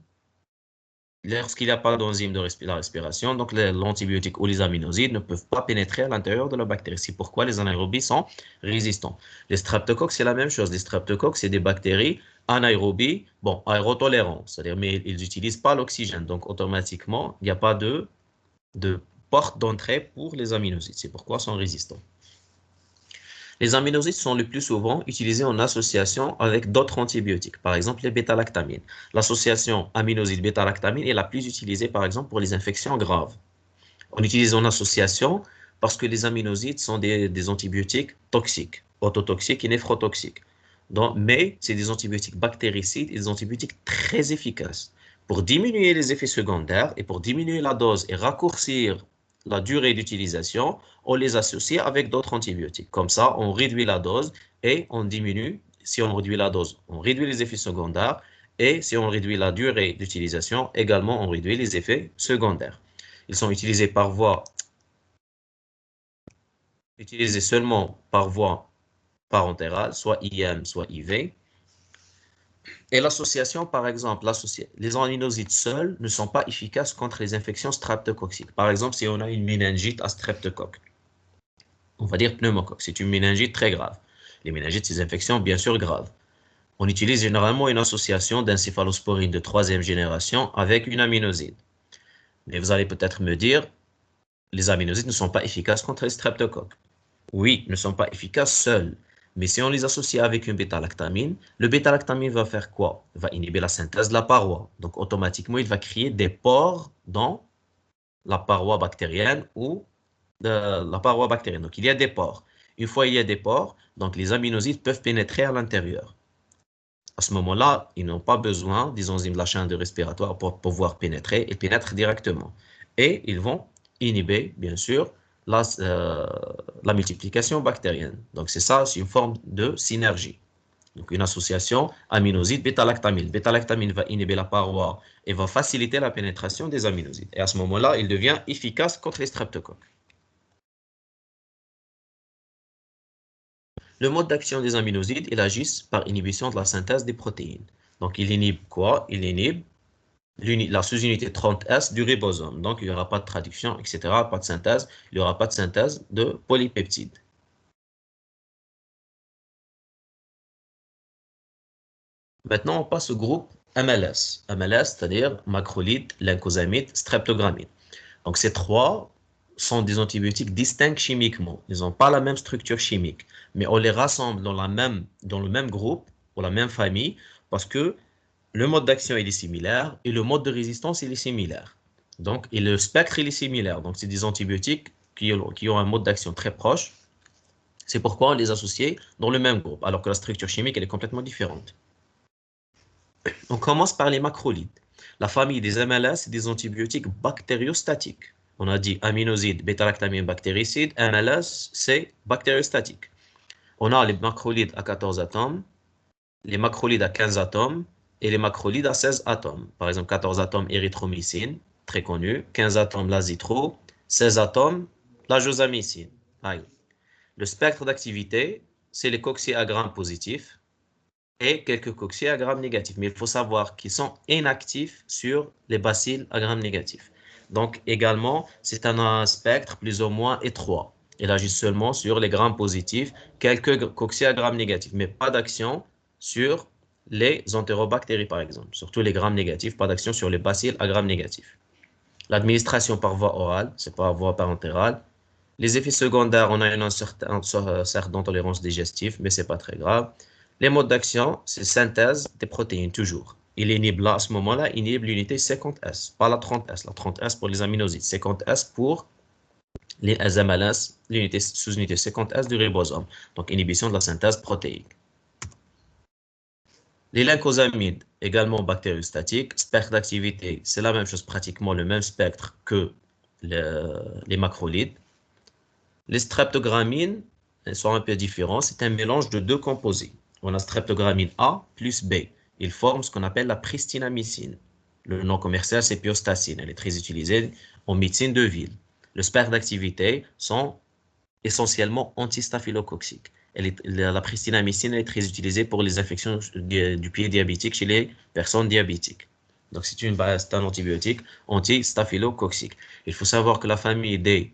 Lorsqu'il n'y a pas d'enzyme de la respiration, donc l'antibiotique ou les aminosides ne peuvent pas pénétrer à l'intérieur de la bactérie. C'est pourquoi les anaérobies sont résistants. Les streptocoques, c'est la même chose. Les streptocoques, c'est des bactéries anaérobies, bon, aérotolérants, c'est-à-dire, mais ils n'utilisent pas l'oxygène. Donc, automatiquement, il n'y a pas de porte d'entrée pour les aminosides. C'est pourquoi ils sont résistants. Les aminosides sont le plus souvent utilisés en association avec d'autres antibiotiques, par exemple les bêta-lactamines. L'association aminoside-bêta-lactamine est la plus utilisée, par exemple, pour les infections graves. On utilise en association parce que les aminosides sont des antibiotiques toxiques, autotoxiques et néphrotoxiques. Mais c'est des antibiotiques bactéricides et des antibiotiques très efficaces. Pour diminuer les effets secondaires et pour diminuer la dose et raccourcir la durée d'utilisation, on les associe avec d'autres antibiotiques. Comme ça, on réduit la dose et on diminue. Si on réduit la dose, on réduit les effets secondaires. Et si on réduit la durée d'utilisation, également, on réduit les effets secondaires. Ils sont utilisés seulement par voie parentérale, soit IM, soit IV. Et l'association, par exemple, les aminosides seuls ne sont pas efficaces contre les infections streptococciques. Par exemple, si on a une méningite à streptocoque, on va dire pneumocoque, c'est une méningite très grave. Les méningites, c'est des infections bien sûr graves. On utilise généralement une association d'encéphalosporine de troisième génération avec une aminoside. Mais vous allez peut-être me dire, les aminosides ne sont pas efficaces contre les streptocoques. Oui, ne sont pas efficaces seuls. Mais si on les associe avec une bêta-lactamine, le bêta-lactamine va faire quoi? Il va inhiber la synthèse de la paroi. Donc, automatiquement, il va créer des pores dans la paroi bactérienne ou de la paroi bactérienne. Donc, il y a des pores. Une fois il y a des pores, donc les aminosides peuvent pénétrer à l'intérieur. À ce moment-là, ils n'ont pas besoin des enzymes de la chaîne de respiratoire pour pouvoir pénétrer. Ils pénètrent directement. Et ils vont inhiber, bien sûr, la multiplication bactérienne. Donc, c'est ça, c'est une forme de synergie. Donc, une association aminoside bêta-lactamine. Bêta-lactamine va inhiber la paroi et va faciliter la pénétration des aminosides. Et à ce moment-là, il devient efficace contre les streptocoques. Le mode d'action des aminosides, il agit par inhibition de la synthèse des protéines. Donc, il inhibe quoi? Il inhibe la sous-unité 30S du ribosome. Donc, il n'y aura pas de traduction, etc., pas de synthèse. Il n'y aura pas de synthèse de polypeptides. Maintenant, on passe au groupe MLS. MLS, c'est-à-dire macrolide, lyncosamides, streptogramine. Donc, ces trois sont des antibiotiques distincts chimiquement. Ils n'ont pas la même structure chimique, mais on les rassemble dans le même groupe, ou la même famille, parce que le mode d'action il est similaire et le mode de résistance il est similaire. Donc, et le spectre il est similaire. Donc, c'est des antibiotiques qui ont un mode d'action très proche. C'est pourquoi on les associe dans le même groupe, alors que la structure chimique elle est complètement différente. On commence par les macrolides. La famille des MLS, c'est des antibiotiques bactériostatiques. On a dit aminoside, bêta-lactamine, bactéricide. MLS, c'est bactériostatique. On a les macrolides à 14 atomes, les macrolides à 15 atomes et les macrolides à 16 atomes. Par exemple, 14 atomes érythromycine, très connu, 15 atomes l'azithro, 16 atomes la josamycine. Le spectre d'activité, c'est les coxy à grammes positifs et quelques coxy à grammes négatifs. Mais il faut savoir qu'ils sont inactifs sur les bacilles à grammes négatifs. Donc, également, c'est un spectre plus ou moins étroit. Il agit seulement sur les grammes positifs, quelques coxy à grammes négatifs, mais pas d'action sur les entérobactéries, par exemple. Surtout les grammes négatifs, pas d'action sur les bacilles à grammes négatifs. L'administration par voie orale, c'est par voie parentérale. Les effets secondaires, on a une certaine tolérance digestive, mais c'est pas très grave. Les modes d'action, c'est synthèse des protéines, toujours. Il inhibe là, à ce moment-là, il inhibe l'unité 50S, pas la 30S. La 30S pour les aminosides, 50S pour les MLS, l'unité sous-unité 50S du ribosome. Donc, inhibition de la synthèse protéique. Les lyncosamides, également bactériostatiques, spectre d'activité, c'est la même chose, pratiquement le même spectre que les macrolides. Les streptogramines sont un peu différents. C'est un mélange de deux composés. On a streptogramine A plus B. Ils forment ce qu'on appelle la pristinamycine. Le nom commercial, c'est pyostacine. Elle est très utilisée en médecine de ville. Le spectre d'activité sont essentiellement antistaphylococciques. La pristinamycine est très utilisée pour les infections du pied diabétique chez les personnes diabétiques. Donc, c'est un antibiotique antistaphylococcique. Il faut savoir que la famille des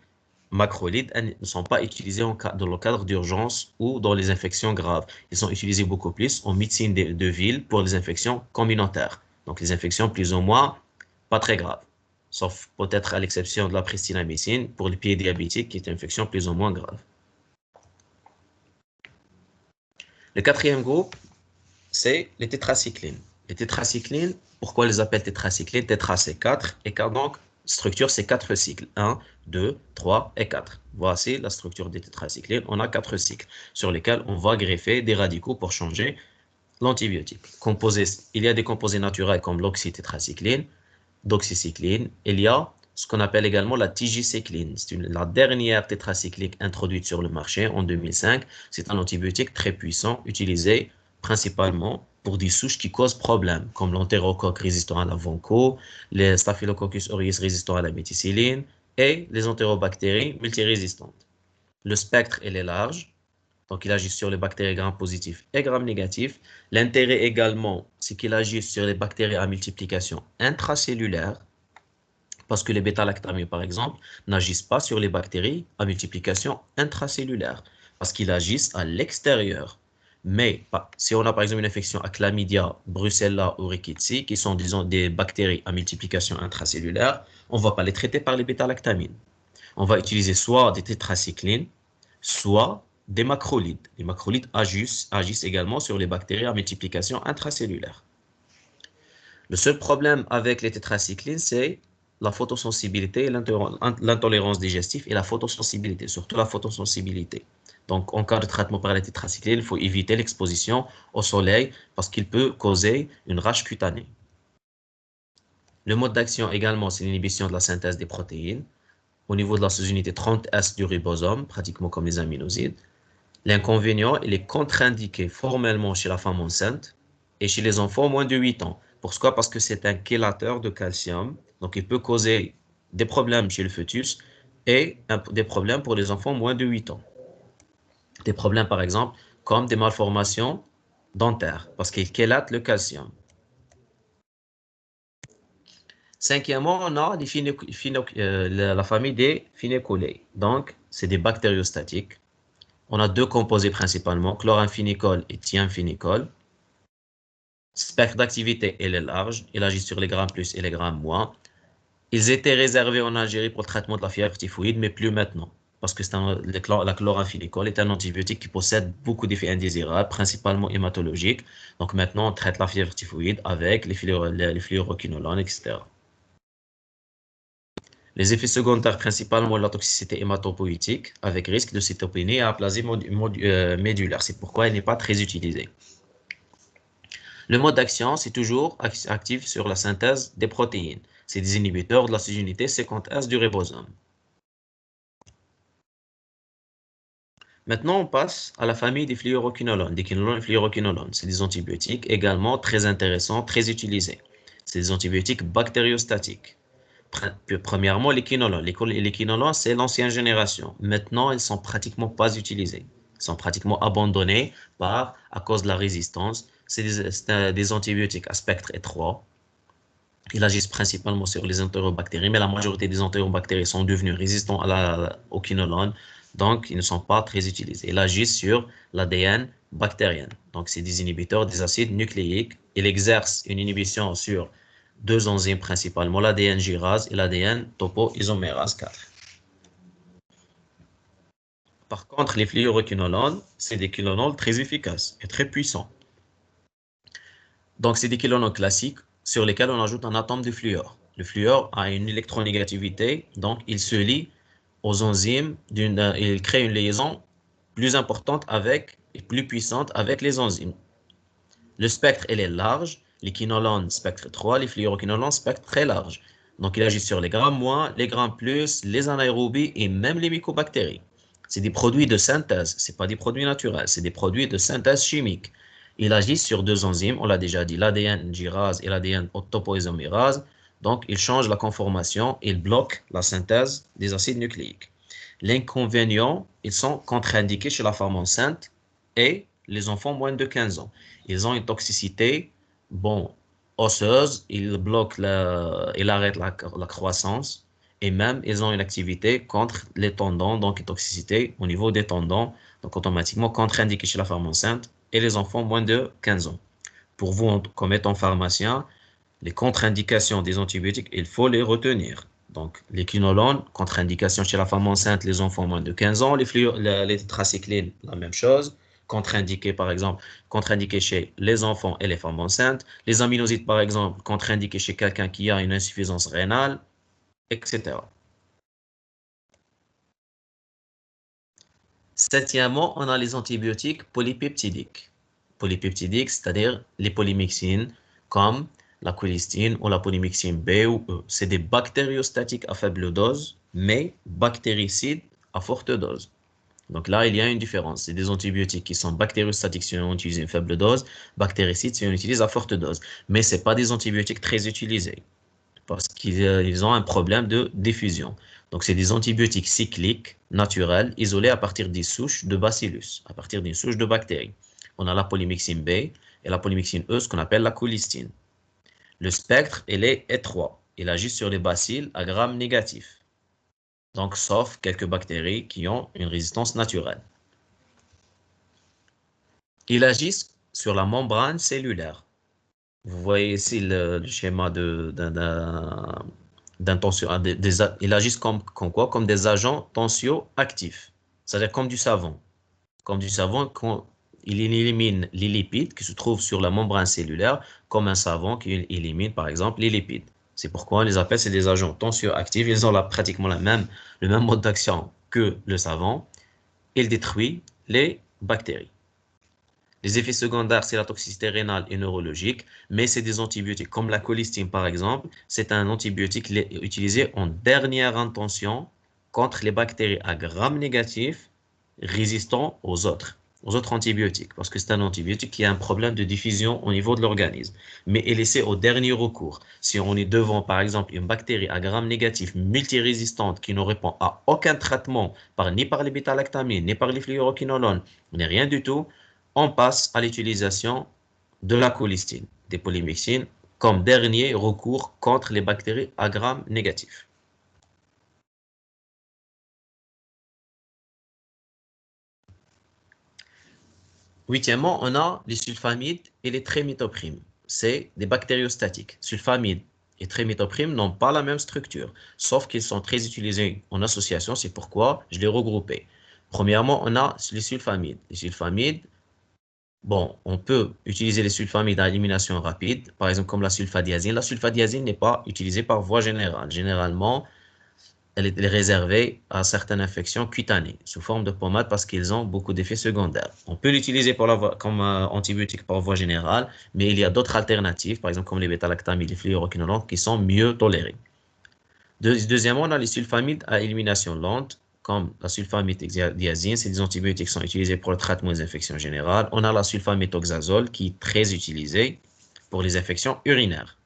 macrolides ne sont pas utilisés dans le cadre d'urgence ou dans les infections graves. Ils sont utilisés beaucoup plus en médecine de ville pour les infections communautaires. Donc, les infections plus ou moins pas très graves. Sauf peut-être à l'exception de la pristinamycine pour les pieds diabétiques qui est une infection plus ou moins grave. Le quatrième groupe, c'est les tétracyclines. Les tétracyclines, pourquoi on les appelle tétracyclines? Tétra, c'est 4, et donc, structure, c'est 4 cycles. 1, 2, 3 et 4. Voici la structure des tétracyclines. On a 4 cycles sur lesquels on va greffer des radicaux pour changer l'antibiotique. Il y a des composés naturels comme l'oxytétracycline, doxycycline. Il y a ce qu'on appelle également la tigecycline. C'est la dernière tétracyclique introduite sur le marché en 2005. C'est un antibiotique très puissant utilisé principalement pour des souches qui causent problème, comme l'entérocoque résistant à la vanco, les Staphylococcus aureus résistants à la méticilline et les entérobactéries multirésistantes. Le spectre, il est large. Donc, il agit sur les bactéries gram positifs et gram négatifs. L'intérêt également, c'est qu'il agit sur les bactéries à multiplication intracellulaire, parce que les bêta-lactamines, par exemple, n'agissent pas sur les bactéries à multiplication intracellulaire, parce qu'ils agissent à l'extérieur. Mais si on a par exemple une infection à chlamydia, brucella ou rickettsia, qui sont disons des bactéries à multiplication intracellulaire, on ne va pas les traiter par les bêta-lactamines. On va utiliser soit des tétracyclines, soit des macrolides. Les macrolides agissent également sur les bactéries à multiplication intracellulaire. Le seul problème avec les tétracyclines, c'est la photosensibilité, l'intolérance digestive et la photosensibilité, surtout la photosensibilité. Donc, en cas de traitement par la tétracycline, il faut éviter l'exposition au soleil parce qu'il peut causer une rage cutanée. Le mode d'action également, c'est l'inhibition de la synthèse des protéines au niveau de la sous-unité 30S du ribosome, pratiquement comme les aminosides. L'inconvénient, il est contre-indiqué formellement chez la femme enceinte et chez les enfants moins de 8 ans. Pourquoi? Parce que c'est un chélateur de calcium, donc il peut causer des problèmes chez le fœtus et des problèmes pour les enfants moins de 8 ans. Des problèmes, par exemple, comme des malformations dentaires, parce qu'il chélate le calcium. Cinquièmement, on a la famille des phénicolées. Donc, c'est des bactériostatiques. On a deux composés principalement, chloramphénicol et thiamphénicol. Spectre d'activité, elle est large. Il agit sur les grammes plus et les grammes moins. Ils étaient réservés en Algérie pour le traitement de la fièvre typhoïde, mais plus maintenant. Parce que la chloramphénicol est un antibiotique qui possède beaucoup d'effets indésirables, principalement hématologiques. Donc maintenant, on traite la fièvre typhoïde avec les fluoroquinolones, etc. Les effets secondaires, principalement la toxicité hématopoïétique, avec risque de cytopénie et aplasie médulaire. C'est pourquoi elle n'est pas très utilisée. Le mode d'action, c'est toujours actif sur la synthèse des protéines. C'est des inhibiteurs de la sous-unité 50S du ribosome. Maintenant, on passe à la famille des fluoroquinolones, des quinolones et fluoroquinolones. C'est des antibiotiques également très intéressants, très utilisés. C'est des antibiotiques bactériostatiques. Premièrement, les quinolones. Les quinolones, c'est l'ancienne génération. Maintenant, ils sont pratiquement pas utilisés. Ils sont pratiquement abandonnés à cause de la résistance. C'est des antibiotiques à spectre étroit. Ils agissent principalement sur les entérobactéries, mais la majorité des entérobactéries sont devenues résistantes aux quinolones, donc ils ne sont pas très utilisés. Ils agissent sur l'ADN bactérien. Donc, c'est des inhibiteurs des acides nucléiques. Ils exercent une inhibition sur deux enzymes principalement, l'ADN gyrase et l'ADN topoisomérase 4. Par contre, les fluoroquinolones, c'est des quinolones très efficaces et très puissants. Donc, c'est des quinolones classiques sur lesquels on ajoute un atome de fluor. Le fluor a une électronégativité, donc il se lie aux enzymes, il crée une liaison plus importante et plus puissante avec les enzymes. Le spectre, il est large, les quinolones spectre 3, les fluoroquinolones spectre très large. Donc, il agit sur les grammes moins, les grammes plus, les anaérobies et même les mycobactéries. C'est des produits de synthèse, ce pas des produits naturels, c'est des produits de synthèse chimique. Il agit sur deux enzymes, on l'a déjà dit, l'ADN gyrase et l'ADN topoisomérase. Donc, il change la conformation, il bloque la synthèse des acides nucléiques. L'inconvénient, ils sont contre-indiqués chez la femme enceinte et les enfants moins de 15 ans. Ils ont une toxicité, osseuse, ils arrêtent la croissance et même ils ont une activité contre les tendons, donc une toxicité au niveau des tendons, donc automatiquement contre-indiqué chez la femme enceinte et les enfants moins de 15 ans. Pour vous, comme étant pharmacien, les contre-indications des antibiotiques, il faut les retenir. Donc, les quinolones, contre-indication chez la femme enceinte, les enfants moins de 15 ans, les tétracyclines, la même chose, contre-indiqué par exemple, contre-indiqué chez les enfants et les femmes enceintes, les aminosides par exemple, contre-indiqué chez quelqu'un qui a une insuffisance rénale, etc. Septièmement, on a les antibiotiques polypeptidiques. Polypeptidiques, c'est-à-dire les polymyxines, comme la colistine ou la polymyxine B ou E. C'est des bactériostatiques à faible dose, mais bactéricides à forte dose. Donc là, il y a une différence. C'est des antibiotiques qui sont bactériostatiques si on utilise une faible dose, bactéricides si on utilise à forte dose. Mais ce pas des antibiotiques très utilisés parce qu'ils ont un problème de diffusion. Donc, c'est des antibiotiques cycliques, naturels, isolés à partir des souches de bacillus, à partir d'une souche de bactéries. On a la polymyxine B et la polymyxine E, ce qu'on appelle la colistine. Le spectre, il est étroit. Il agit sur les bacilles à gram négatif. Donc, sauf quelques bactéries qui ont une résistance naturelle. Il agit sur la membrane cellulaire. Vous voyez ici le schéma d'un tensio, ils agissent comme quoi? Comme des agents tensioactifs. C'est-à-dire comme du savon. Comme du savon, quand il élimine les lipides qui se trouvent sur la membrane cellulaire, comme un savon qui élimine par exemple les lipides. C'est pourquoi on les appelle, c'est des agents tensioactifs. Ils ont pratiquement le même mode d'action que le savon. Il détruit les bactéries. Les effets secondaires, c'est la toxicité rénale et neurologique, mais c'est des antibiotiques, comme la colistine par exemple, c'est un antibiotique utilisé en dernière intention contre les bactéries à gram négatif résistants aux autres antibiotiques, parce que c'est un antibiotique qui a un problème de diffusion au niveau de l'organisme, mais est laissé au dernier recours. Si on est devant, par exemple, une bactérie à gram négatif multirésistante qui ne répond à aucun traitement ni par les bêta-lactamines, ni par les fluoroquinolones, ni rien du tout, on passe à l'utilisation de la colistine, des polymyxines, comme dernier recours contre les bactéries à gram négatif. Huitièmement, on a les sulfamides et les trimethoprim. C'est des bactériostatiques. Sulfamides et trimethoprim n'ont pas la même structure, sauf qu'ils sont très utilisés en association, c'est pourquoi je les regroupais. Premièrement, on a les sulfamides. Les sulfamides, bon, on peut utiliser les sulfamides à élimination rapide, par exemple comme la sulfadiazine. La sulfadiazine n'est pas utilisée par voie générale. Généralement, elle est réservée à certaines infections cutanées sous forme de pommade parce qu'ils ont beaucoup d'effets secondaires. On peut l'utiliser comme antibiotique par voie générale, mais il y a d'autres alternatives, par exemple comme les bêta-lactamides et les fluoroquinolones, qui sont mieux tolérées. Deuxièmement, on a les sulfamides à élimination lente, comme la sulfamidiazine, c'est des antibiotiques qui sont utilisés pour le traitement des infections générales. On a la sulfamétoxazole qui est très utilisée pour les infections urinaires.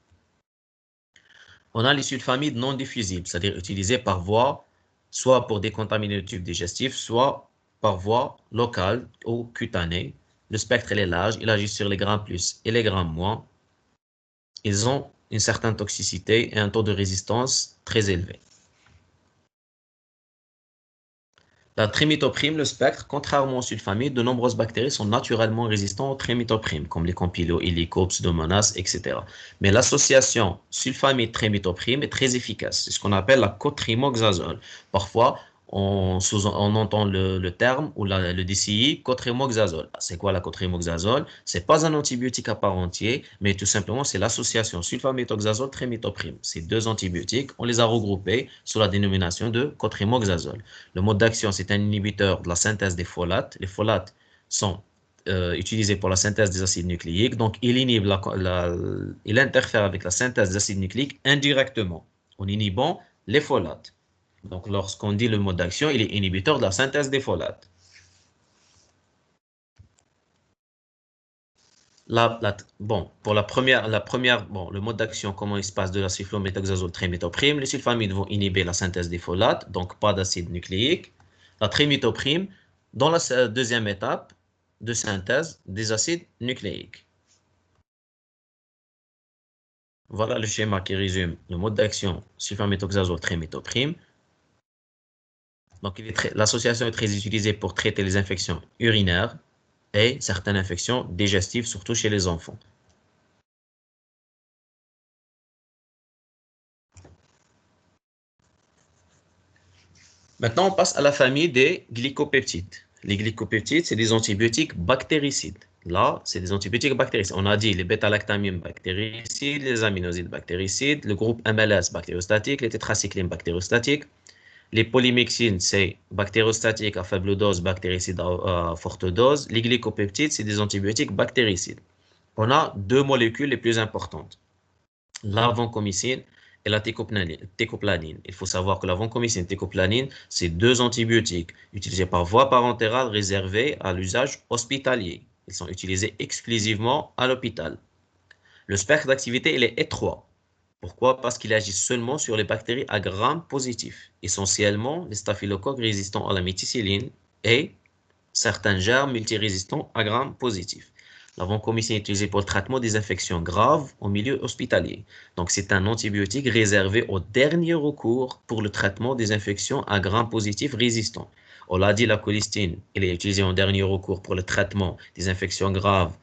On a les sulfamides non diffusibles, c'est-à-dire utilisés par voie, soit pour décontaminer le tube digestif, soit par voie locale ou cutanée. Le spectre est large, il agit sur les grammes plus et les grammes moins. Ils ont une certaine toxicité et un taux de résistance très élevé. La trimethoprim, le spectre, contrairement aux sulfamides, de nombreuses bactéries sont naturellement résistantes aux trimethoprim, comme les Campylobacter, Hélico, Pseudomonas, etc. Mais l'association sulfamide-trimethoprim est très efficace. C'est ce qu'on appelle la cotrimoxazole. Parfois, on entend le terme ou le DCI, cotrimoxazole. C'est quoi la cotrimoxazole? C'est pas un antibiotique à part entière, mais tout simplement, c'est l'association sulfamétoxazole-trimethoprim. Ces deux antibiotiques, on les a regroupés sous la dénomination de cotrimoxazole. Le mode d'action, c'est un inhibiteur de la synthèse des folates. Les folates sont utilisés pour la synthèse des acides nucléiques, donc il interfère avec la synthèse des acides nucléiques indirectement en inhibant les folates. Donc, lorsqu'on dit le mode d'action, il est inhibiteur de la synthèse des folates. Bon, pour bon, le mode d'action, comment il se passe de la sulfométhoxazole trimethoprim, les sulfamides vont inhiber la synthèse des folates, donc pas d'acide nucléique. La trimethoprim, dans la deuxième étape de synthèse des acides nucléiques. Voilà le schéma qui résume le mode d'action sulfaméthoxazole trimethoprim. Donc, l'association est très utilisée pour traiter les infections urinaires et certaines infections digestives, surtout chez les enfants. Maintenant, on passe à la famille des glycopeptides. Les glycopeptides, c'est des antibiotiques bactéricides. Là, c'est des antibiotiques bactéricides. On a dit les bêta-lactamines bactéricides, les aminosides bactéricides, le groupe MLS bactériostatique, les tétracyclines bactériostatiques. Les polymyxines, c'est bactériostatique à faible dose, bactéricide à forte dose. Les glycopeptides, c'est des antibiotiques bactéricides. On a deux molécules les plus importantes, la vancomycine et la thécoplanine. Il faut savoir que la vancomycine et la thécoplanine, c'est deux antibiotiques utilisés par voie parentérale réservés à l'usage hospitalier. Ils sont utilisés exclusivement à l'hôpital. Le spectre d'activité, il est étroit. Pourquoi? Parce qu'il agit seulement sur les bactéries à gram positif, essentiellement les staphylocoques résistants à la méticilline et certains germes multirésistants à gram positif. La vancomycine est utilisée pour le traitement des infections graves au milieu hospitalier. Donc, c'est un antibiotique réservé au dernier recours pour le traitement des infections à gram positif résistants. On l'a dit, la colistine, elle est utilisée en dernier recours pour le traitement des infections graves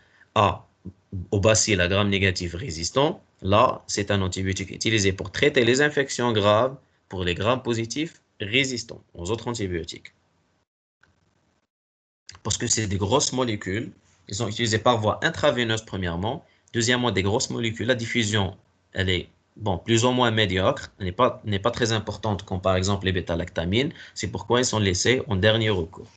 au bacille à gram négatif résistant. Là, c'est un antibiotique utilisé pour traiter les infections graves pour les gram positifs résistants aux autres antibiotiques. Parce que c'est des grosses molécules. Ils sont utilisés par voie intraveineuse premièrement. Deuxièmement, des grosses molécules. La diffusion, elle est bon, plus ou moins médiocre, n'est pas très importante comme par exemple les bêta-lactamines. C'est pourquoi ils sont laissés en dernier recours.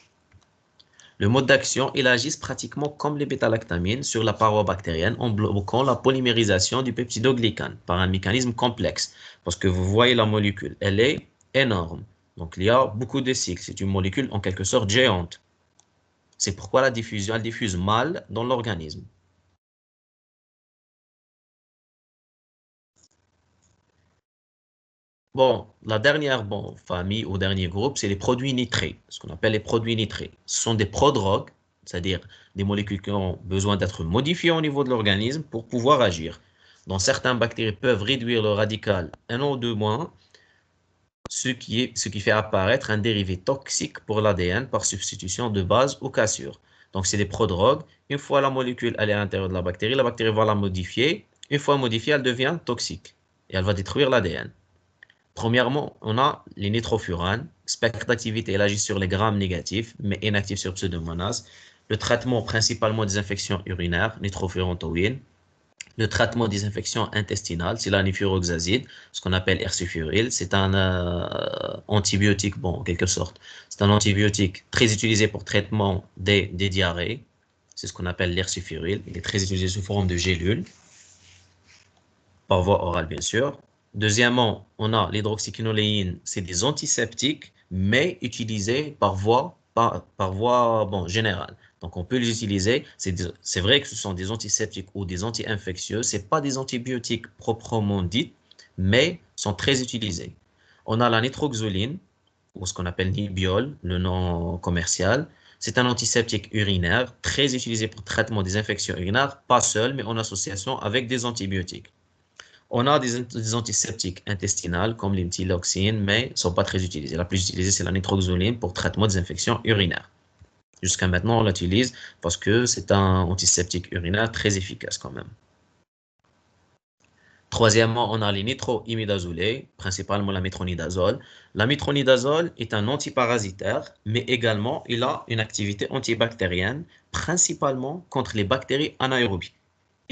Le mode d'action, il agit pratiquement comme les bêta-lactamines sur la paroi bactérienne en bloquant la polymérisation du peptidoglycane par un mécanisme complexe. Parce que vous voyez la molécule, elle est énorme. Donc, il y a beaucoup de cycles. C'est une molécule en quelque sorte géante. C'est pourquoi la diffusion, elle diffuse mal dans l'organisme. Bon, la dernière famille ou dernier groupe, c'est les produits nitrés, ce qu'on appelle les produits nitrés. Ce sont des prodrogues, c'est-à-dire des molécules qui ont besoin d'être modifiées au niveau de l'organisme pour pouvoir agir. Dans certaines bactéries peuvent réduire le radical un ou deux moins, ce qui fait apparaître un dérivé toxique pour l'ADN par substitution de base ou cassure. Donc, c'est des prodrogues. Une fois la molécule elle est à l'intérieur de la bactérie va la modifier. Une fois modifiée, elle devient toxique et elle va détruire l'ADN. Premièrement, on a les nitrofuranes. Spectre d'activité, il agit sur les grammes négatifs, mais inactif sur pseudomonas. Le traitement principalement des infections urinaires, nitrofurantoïne. Le traitement des infections intestinales, c'est la nifuroxazide, ce qu'on appelle ercifuril. C'est un antibiotique, en quelque sorte. C'est un antibiotique très utilisé pour traitement des diarrhées. C'est ce qu'on appelle l'ercifuril. Il est très utilisé sous forme de gélule, par voie orale, bien sûr. Deuxièmement, on a l'hydroxyquinoléine, c'est des antiseptiques, mais utilisés par voie générale. Donc, on peut les utiliser. C'est vrai que ce sont des antiseptiques ou des anti-infectieux. Ce pas des antibiotiques proprement dits, mais sont très utilisés. On a la nitroxoline, ou ce qu'on appelle Nibiol, le nom commercial. C'est un antiseptique urinaire, très utilisé pour le traitement des infections urinaires, pas seul, mais en association avec des antibiotiques. On a des antiseptiques intestinales comme les thyroxine, mais ne sont pas très utilisés. La plus utilisée, c'est la nitroxoline pour traitement des infections urinaires. Jusqu'à maintenant, on l'utilise parce que c'est un antiseptique urinaire très efficace quand même. Troisièmement, on a les nitroimidazolés, principalement la métronidazole. La métronidazole est un antiparasitaire, mais également il a une activité antibactérienne, principalement contre les bactéries anaérobies.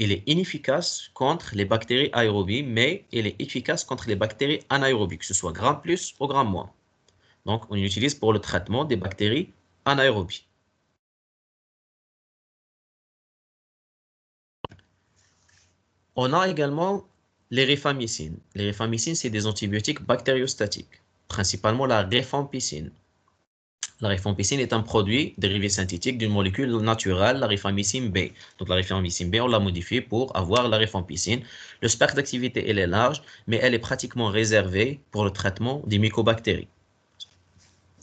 Il est inefficace contre les bactéries aérobies, mais il est efficace contre les bactéries anaérobies, que ce soit gram plus ou gram moins. Donc, on l'utilise pour le traitement des bactéries anaérobies. On a également les rifamycines. Les rifamycines, c'est des antibiotiques bactériostatiques, principalement la rifampicine. La rifampicine est un produit dérivé synthétique d'une molécule naturelle, la rifamycine B. Donc la rifamycine B, on l'a modifiée pour avoir la rifampicine. Le spectre d'activité, elle est large, mais elle est pratiquement réservée pour le traitement des mycobactéries.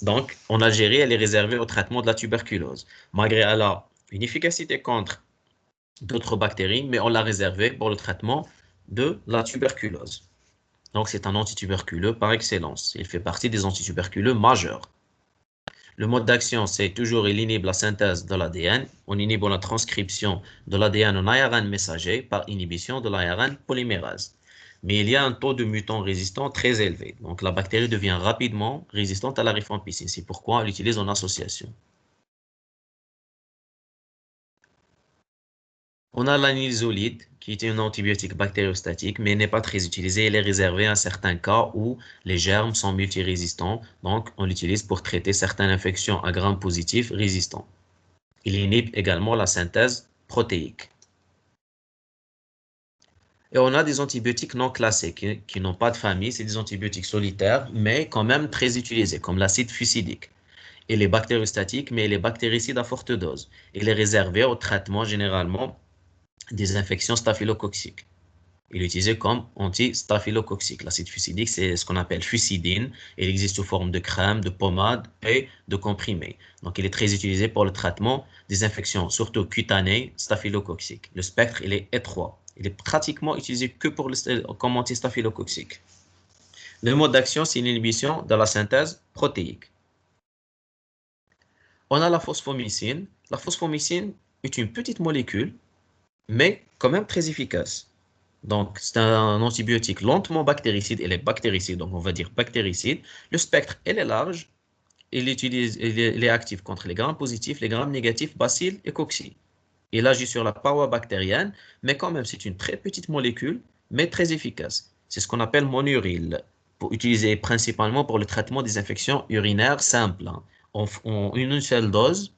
Donc, en Algérie, elle est réservée au traitement de la tuberculose. Malgré elle a une efficacité contre d'autres bactéries, mais on l'a réservée pour le traitement de la tuberculose. Donc, c'est un antituberculeux par excellence. Il fait partie des antituberculeux majeurs. Le mode d'action, c'est toujours il inhibe la synthèse de l'ADN, on inhibe la transcription de l'ADN en ARN messager par inhibition de l'ARN polymérase. Mais il y a un taux de mutants résistants très élevé. Donc la bactérie devient rapidement résistante à la rifampicine. C'est pourquoi on l'utilise en association. On a l'anisolide, qui est un antibiotique bactériostatique, mais n'est pas très utilisé. Il est réservé à certains cas où les germes sont multirésistants. Donc, on l'utilise pour traiter certaines infections à gram positif résistants. Il inhibe également la synthèse protéique. Et on a des antibiotiques non classés qui n'ont pas de famille. C'est des antibiotiques solitaires, mais quand même très utilisés, comme l'acide fusidique. Il est bactériostatiques, mais il est bactéricide à forte dose. Il est réservé au traitement généralement des infections staphylococciques. Il est utilisé comme anti-staphylococcique. L'acide fusidique, c'est ce qu'on appelle fusidine. Il existe sous forme de crème, de pommade et de comprimé. Donc, il est très utilisé pour le traitement des infections, surtout cutanées, staphylococciques. Le spectre, il est étroit. Il est pratiquement utilisé que comme anti-staphylococcique. Le mode d'action, c'est une inhibition de la synthèse protéique. On a la phosphomycine. La phosphomycine est une petite molécule, mais quand même très efficace. Donc, c'est un antibiotique lentement bactéricide. Elle est bactéricide, donc on va dire bactéricide. Le spectre, elle est large. Il est actif contre les grammes positifs, les grammes négatifs, bacilles et cocci. Il agit sur la paroi bactérienne, mais quand même, c'est une très petite molécule, mais très efficace. C'est ce qu'on appelle monuril, utilisé principalement pour le traitement des infections urinaires simples, en une seule dose,